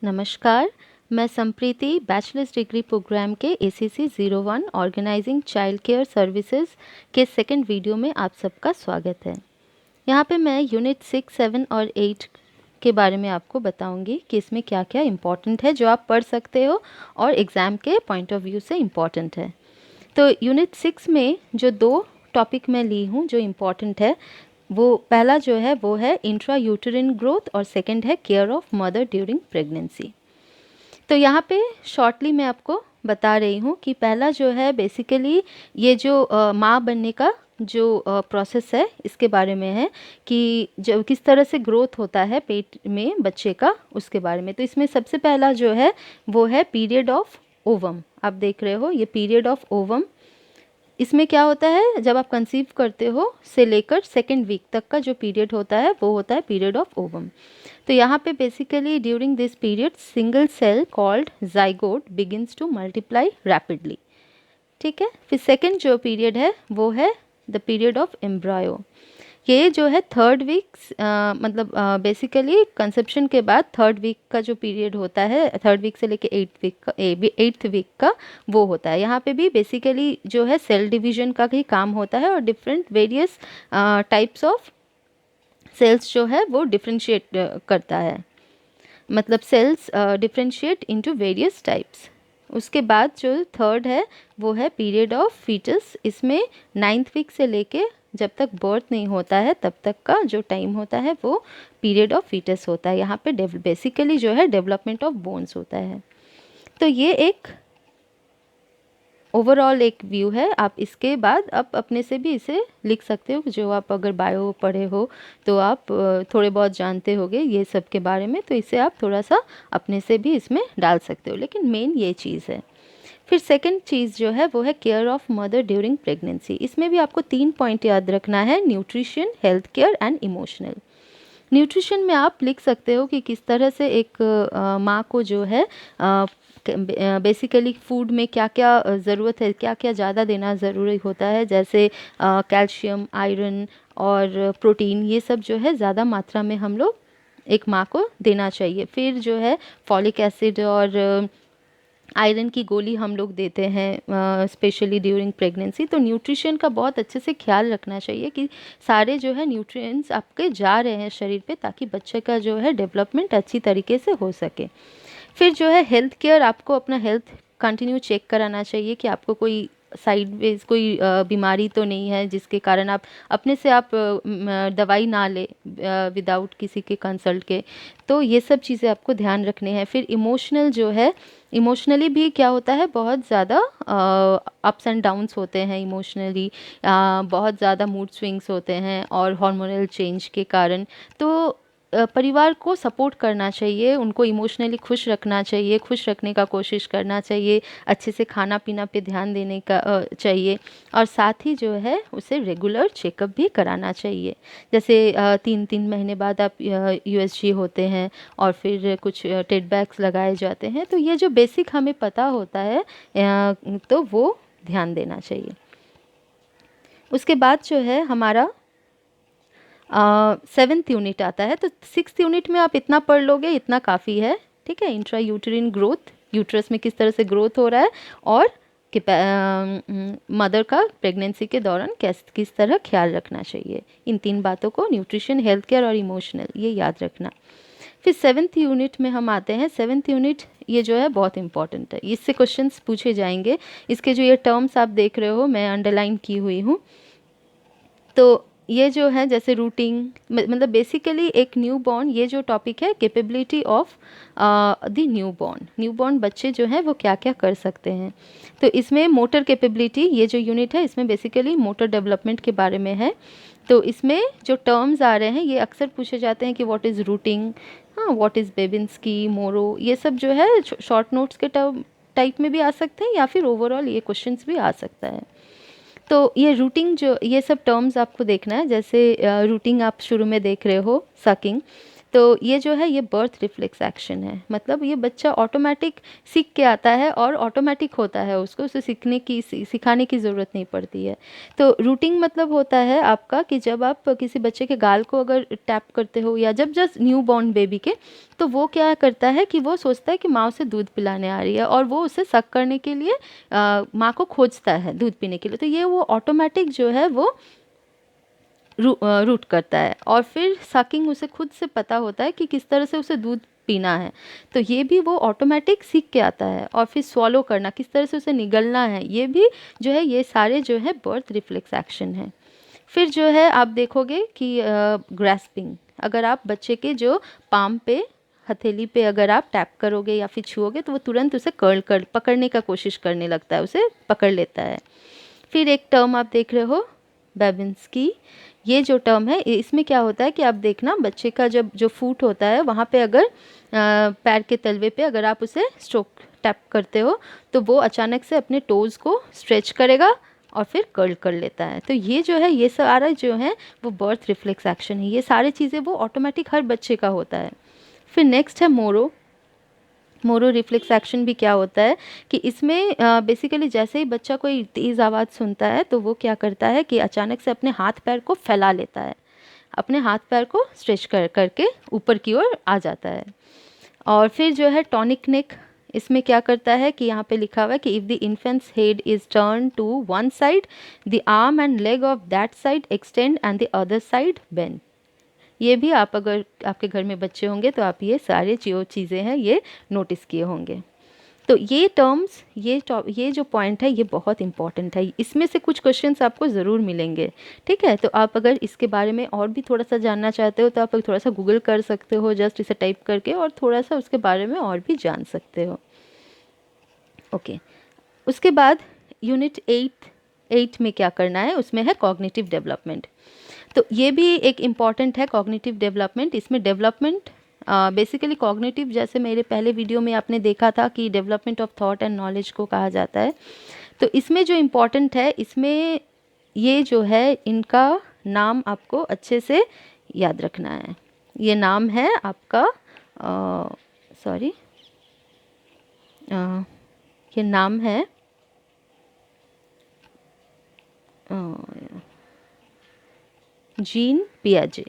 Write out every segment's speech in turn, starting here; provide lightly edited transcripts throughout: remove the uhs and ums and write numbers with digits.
नमस्कार, मैं Sampriti bachelors degree programme के ACC 01 organising child care services के सेकंड वीडियो में आप सबका स्वागत है। यहाँ पे मैं यूनिट 6, 7 और 8 के बारे में आपको बताऊंगी कि इसमें क्या क्या इम्पॉर्टेंट है जो आप पढ़ सकते हो और एग्ज़ाम के पॉइंट ऑफ व्यू से इम्पॉर्टेंट है। तो यूनिट 6 में जो दो टॉपिक मैं ली हूँ जो इम्पॉर्टेंट है, वो पहला जो है वो है इंट्रा यूटेरिन ग्रोथ और सेकंड है care of mother during pregnancy. तो यहाँ पे शॉर्टली मैं आपको बता रही हूँ कि पहला जो है बेसिकली ये जो माँ बनने का जो प्रोसेस है इसके बारे में है कि जो किस तरह से ग्रोथ होता है पेट में बच्चे का, उसके बारे में। तो इसमें सबसे पहला जो है वो है पीरियड ऑफ ओवम। आप देख रहे हो ये पीरियड ऑफ ओवम। इसमें क्या होता है, जब आप कंसीव करते हो से लेकर सेकेंड वीक तक का जो पीरियड होता है वो होता है पीरियड ऑफ ओवम। तो यहाँ पे basically during this period single cell called zygote begins to multiply rapidly. ठीक है, फिर सेकेंड जो पीरियड है वो है द पीरियड ऑफ एम्ब्रायो। ये जो है थर्ड वीक, मतलब बेसिकली कंसेप्शन के बाद थर्ड वीक का जो पीरियड होता है, थर्ड वीक से लेके एट्थ वीक का वो होता है। यहाँ पे भी बेसिकली जो है सेल डिवीजन का ही काम होता है और different various types of cells जो है वो डिफ्रेंशिएट करता है, मतलब cells differentiate into various types. उसके बाद जो थर्ड है वो है पीरियड ऑफ फीटस। इसमें 9th वीक से लेके जब तक बर्थ नहीं होता है तब तक का जो टाइम होता है वो पीरियड ऑफ फीटस होता है। यहाँ पे बेसिकली जो है डेवलपमेंट ऑफ बोन्स होता है। तो ये एक ओवरऑल एक व्यू है। आप इसके बाद आप अपने से भी इसे लिख सकते हो, जो आप अगर बायो पढ़े हो तो आप थोड़े बहुत जानते होगे ये सब के बारे में, तो इसे आप थोड़ा सा अपने से भी इसमें डाल सकते हो, लेकिन मेन ये चीज़ है। फिर सेकंड चीज़ जो है वो है care of mother during pregnancy. इसमें भी आपको 3 पॉइंट याद रखना है, nutrition, health care and emotional. Nutrition में आप लिख सकते हो कि किस तरह से एक माँ को जो है बेसिकली फूड में क्या क्या ज़रूरत है, क्या क्या ज़्यादा देना ज़रूरी होता है, जैसे कैल्शियम, आयरन और प्रोटीन, ये सब जो है ज़्यादा मात्रा में हम लोग एक माँ को देना चाहिए। फिर जो है फॉलिक एसिड और आयरन की गोली हम लोग देते हैं स्पेशली ड्यूरिंग प्रेगनेंसी। तो न्यूट्रिशन का बहुत अच्छे से ख्याल रखना चाहिए कि सारे जो है न्यूट्रिएंट्स आपके जा रहे हैं शरीर पे, ताकि बच्चे का जो है डेवलपमेंट अच्छी तरीके से हो सके। फिर जो है हेल्थ केयर, आपको अपना हेल्थ कंटिन्यू चेक कराना चाहिए कि आपको कोई साइड वेज कोई बीमारी तो नहीं है जिसके कारण आप अपने से आप दवाई ना ले विदाउट किसी के कंसल्ट के। तो ये सब चीज़ें आपको ध्यान रखने हैं। फिर इमोशनल जो है, इमोशनली भी क्या होता है, बहुत ज़्यादा अप्स एंड डाउन्स होते हैं इमोशनली, बहुत ज़्यादा मूड स्विंग्स होते हैं और हार्मोनल चेंज के कारण। तो परिवार को सपोर्ट करना चाहिए, उनको इमोशनली खुश रखना चाहिए, खुश रखने का कोशिश करना चाहिए, अच्छे से खाना पीना पे ध्यान देने का चाहिए, और साथ ही जो है उसे रेगुलर चेकअप भी कराना चाहिए। जैसे 3-3 महीने बाद आप USG होते हैं और फिर कुछ टेट बैग्स लगाए जाते हैं। तो ये जो बेसिक हमें पता होता है तो वो ध्यान देना चाहिए। उसके बाद जो है हमारा 7th यूनिट आता है। तो 6th यूनिट में आप इतना पढ़ लोगे, इतना काफ़ी है। ठीक है, इंट्रा यूटेरिन ग्रोथ, यूट्रस में किस तरह से ग्रोथ हो रहा है, और मदर का प्रेगनेंसी के दौरान किस तरह ख्याल रखना चाहिए। इन 3 बातों को, न्यूट्रिशन, हेल्थ केयर और इमोशनल, ये याद रखना। फिर 7th यूनिट में हम आते हैं। 7th यूनिट ये जो है बहुत इंपॉर्टेंट है, इससे क्वेश्चंस पूछे जाएंगे। इसके जो ये टर्म्स आप देख रहे हो मैं अंडरलाइन की हुई हूँ। तो ये जो है जैसे रूटिंग, मतलब बेसिकली एक न्यू बॉर्न, ये जो टॉपिक है capability of the new born बच्चे जो हैं वो क्या क्या कर सकते हैं। तो इसमें मोटर कैपेबिलिटी, ये जो यूनिट है इसमें बेसिकली मोटर डेवलपमेंट के बारे में है। तो इसमें जो टर्म्स आ रहे हैं ये अक्सर पूछे जाते हैं कि व्हाट इज़ रूटिंग, हाँ, व्हाट इज़ बेबिन्स्की, मोरो, ये सब जो है शॉर्ट नोट्स के टाइप में भी आ सकते हैं या फिर ओवरऑल ये क्वेश्चंस भी आ सकता है। तो ये रूटिंग जो, ये सब टर्म्स आपको देखना है। जैसे रूटिंग आप शुरू में देख रहे हो सकिंग, तो ये जो है ये बर्थ रिफ्लेक्स एक्शन है, मतलब ये बच्चा ऑटोमेटिक सीख के आता है और ऑटोमेटिक होता है, उसको उसे सिखाने की ज़रूरत नहीं पड़ती है। तो रूटिंग मतलब होता है आपका कि जब आप किसी बच्चे के गाल को अगर टैप करते हो या जब जस्ट न्यू बॉर्न बेबी के, तो वो क्या करता है कि वो सोचता है कि माँ उसे दूध पिलाने आ रही है और वो उसे सक करने के लिए माँ को खोजता है दूध पीने के लिए। तो ये वो ऑटोमेटिक जो है वो रूट करता है और फिर सकिंग उसे खुद से पता होता है कि किस तरह से उसे दूध पीना है, तो ये भी वो ऑटोमेटिक सीख के आता है। और फिर स्वॉलो करना, किस तरह से उसे निगलना है, ये भी जो है ये सारे जो है बर्थ रिफ्लेक्स एक्शन है। फिर जो है आप देखोगे कि ग्रैस्पिंग, अगर आप बच्चे के जो पाम पे, हथेली पे अगर आप टैप करोगे या फिर छुओगे तो वो तुरंत उसे कर्ल कर पकड़ने का कोशिश करने लगता है, उसे पकड़ लेता है। फिर एक टर्म आप देख रहे हो बेबिंस्की, ये जो टर्म है इसमें क्या होता है कि आप देखना बच्चे का जब जो फुट होता है वहाँ पे अगर पैर के तलवे पे अगर आप उसे स्ट्रोक टैप करते हो तो वो अचानक से अपने टोज़ को स्ट्रेच करेगा और फिर कर्ल कर लेता है। तो ये जो है ये सारा जो है वो बर्थ रिफ्लेक्स एक्शन है, ये सारी चीज़ें वो ऑटोमेटिक हर बच्चे का होता है। फिर नेक्स्ट है मोरो रिफ्लेक्स एक्शन भी क्या होता है कि इसमें बेसिकली जैसे ही बच्चा कोई तेज़ आवाज़ सुनता है तो वो क्या करता है कि अचानक से अपने हाथ पैर को फैला लेता है, अपने हाथ पैर को स्ट्रेच करके ऊपर की ओर आ जाता है। और फिर जो है टॉनिक नेक, इसमें क्या करता है कि यहाँ पे लिखा हुआ है कि if the infant's head is turn to one side, the arm and leg of that side extend and the other side bend. ये भी आप अगर आपके घर में बच्चे होंगे तो आप ये सारे जो चीज़ें हैं ये नोटिस किए होंगे। तो ये टर्म्स, ये जो पॉइंट है ये बहुत इंपॉर्टेंट है, इसमें से कुछ क्वेश्चंस आपको ज़रूर मिलेंगे। ठीक है, तो आप अगर इसके बारे में और भी थोड़ा सा जानना चाहते हो तो आप थोड़ा सा गूगल कर सकते हो, जस्ट इसे टाइप करके, और थोड़ा सा उसके बारे में और भी जान सकते हो। ओके, उसके बाद यूनिट 8 में क्या करना है, उसमें है कॉग्निटिव डेवलपमेंट। तो ये भी एक इम्पॉर्टेंट है कॉग्निटिव डेवलपमेंट। इसमें डेवलपमेंट बेसिकली कॉग्निटिव, जैसे मेरे पहले वीडियो में आपने देखा था कि development of thought and knowledge को कहा जाता है। तो इसमें जो इम्पॉर्टेंट है, इसमें ये जो है इनका नाम आपको अच्छे से याद रखना है। ये नाम है आपका ये नाम है जीन पियाजे।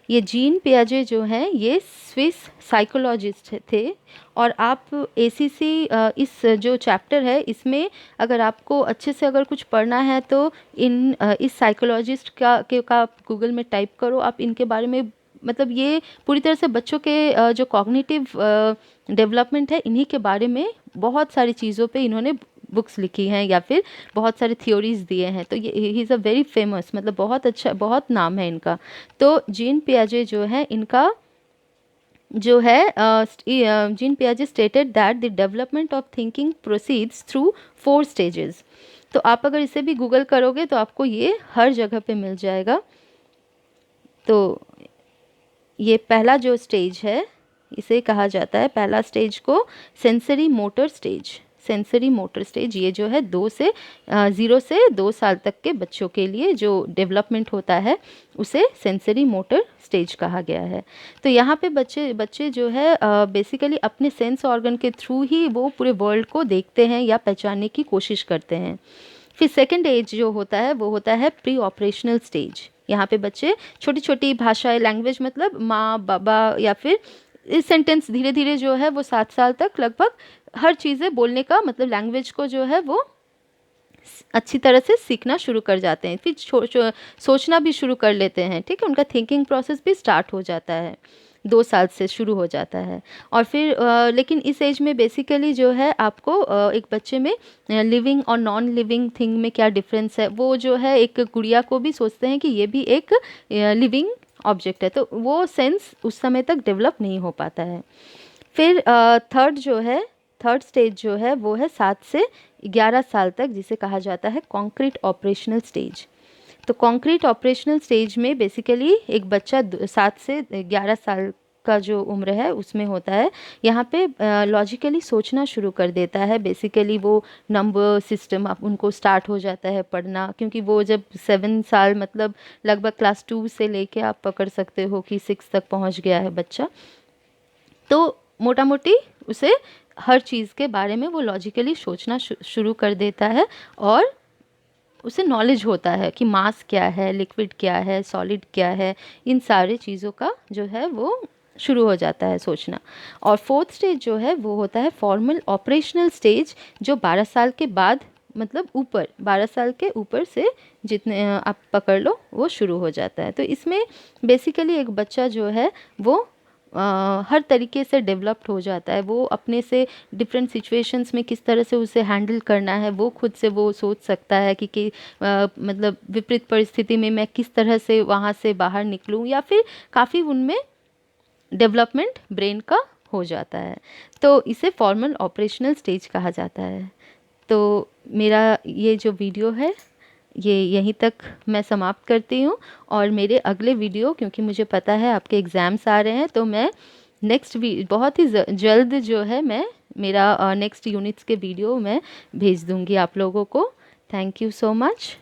ये जीन पियाजे जो हैं ये स्विस साइकोलॉजिस्ट थे। और आप एसीसी इस जो चैप्टर है इसमें अगर आपको अच्छे से अगर कुछ पढ़ना है तो इस साइकोलॉजिस्ट का गूगल में टाइप करो आप इनके बारे में। मतलब ये पूरी तरह से बच्चों के जो कॉग्निटिव डेवलपमेंट है इन्हीं के बारे में बहुत सारी चीज़ों पे इन्होंने बुक्स लिखी हैं या फिर बहुत सारे थ्योरीज दिए हैं। तो ये he is a very famous, मतलब बहुत अच्छा, बहुत नाम है इनका। तो जीन पियाजे जो है इनका जो है जीन पियाजे stated that the development of thinking proceeds through 4 stages. तो आप अगर इसे भी गूगल करोगे तो आपको ये हर जगह पे मिल जाएगा। तो ये पहला जो स्टेज है इसे कहा जाता है, पहला स्टेज को sensory motor stage. Sensory motor stage ये जो है 0 से 2 साल तक के बच्चों के लिए जो डेवलपमेंट होता है उसे सेंसरी मोटर स्टेज कहा गया है। तो यहाँ पे बच्चे जो है बेसिकली अपने सेंस ऑर्गन के थ्रू ही वो पूरे वर्ल्ड को देखते हैं या पहचानने की कोशिश करते हैं। फिर सेकेंड एज जो होता है वो होता है प्री ऑपरेशनल स्टेज। यहाँ पे बच्चे छोटी छोटी भाषाएं, लैंग्वेज मतलब माँ बाबा या फिर इस सेंटेंस धीरे धीरे जो है वो 7 साल तक लगभग हर चीज़ें बोलने का मतलब लैंग्वेज को जो है वो अच्छी तरह से सीखना शुरू कर जाते हैं। फिर सोचना भी शुरू कर लेते हैं। ठीक है, उनका थिंकिंग प्रोसेस भी स्टार्ट हो जाता है, 2 साल से शुरू हो जाता है। और फिर लेकिन इस एज में बेसिकली जो है आपको एक बच्चे में लिविंग और नॉन लिविंग थिंग में क्या डिफरेंस है, वो जो है एक गुड़िया को भी सोचते हैं कि ये भी एक लिविंग ऑब्जेक्ट है, तो वो सेंस उस समय तक डेवलप नहीं हो पाता है। फिर थर्ड स्टेज जो है वो है 7 से 11 साल तक, जिसे कहा जाता है कॉन्क्रीट ऑपरेशनल स्टेज। तो कॉन्क्रीट ऑपरेशनल स्टेज में बेसिकली एक बच्चा 7 से 11 साल का जो उम्र है उसमें होता है। यहाँ पे लॉजिकली सोचना शुरू कर देता है। बेसिकली वो नंबर सिस्टम आप उनको स्टार्ट हो जाता है पढ़ना, क्योंकि वो जब 7 साल मतलब लगभग क्लास 2 से लेके आप पकड़ सकते हो कि 6 तक पहुँच गया है बच्चा, तो मोटा मोटी उसे हर चीज़ के बारे में वो लॉजिकली सोचना शुरू कर देता है, और उसे नॉलेज होता है कि मास क्या है, लिक्विड क्या है, सॉलिड क्या है, इन सारे चीज़ों का जो है वो शुरू हो जाता है सोचना। और फोर्थ स्टेज जो है वो होता है फॉर्मल ऑपरेशनल स्टेज, जो 12 साल के बाद मतलब ऊपर 12 साल के ऊपर से जितने आप पकड़ लो वो शुरू हो जाता है। तो इसमें बेसिकली एक बच्चा जो है वो हर तरीके से डेवलप्ड हो जाता है। वो अपने से डिफरेंट सिचुएशंस में किस तरह से उसे हैंडल करना है वो खुद से वो सोच सकता है कि मतलब विपरीत परिस्थिति में मैं किस तरह से वहाँ से बाहर निकलूँ, या फिर काफ़ी उनमें डेवलपमेंट ब्रेन का हो जाता है। तो इसे फॉर्मल ऑपरेशनल स्टेज कहा जाता है। तो मेरा ये जो वीडियो है ये यहीं तक मैं समाप्त करती हूँ, और मेरे अगले वीडियो, क्योंकि मुझे पता है आपके एग्ज़ाम्स आ रहे हैं, तो मैं नेक्स्ट बहुत ही जल्द जो है मैं मेरा नेक्स्ट यूनिट्स के वीडियो मैं भेज दूँगी आप लोगों को। Thank you so much.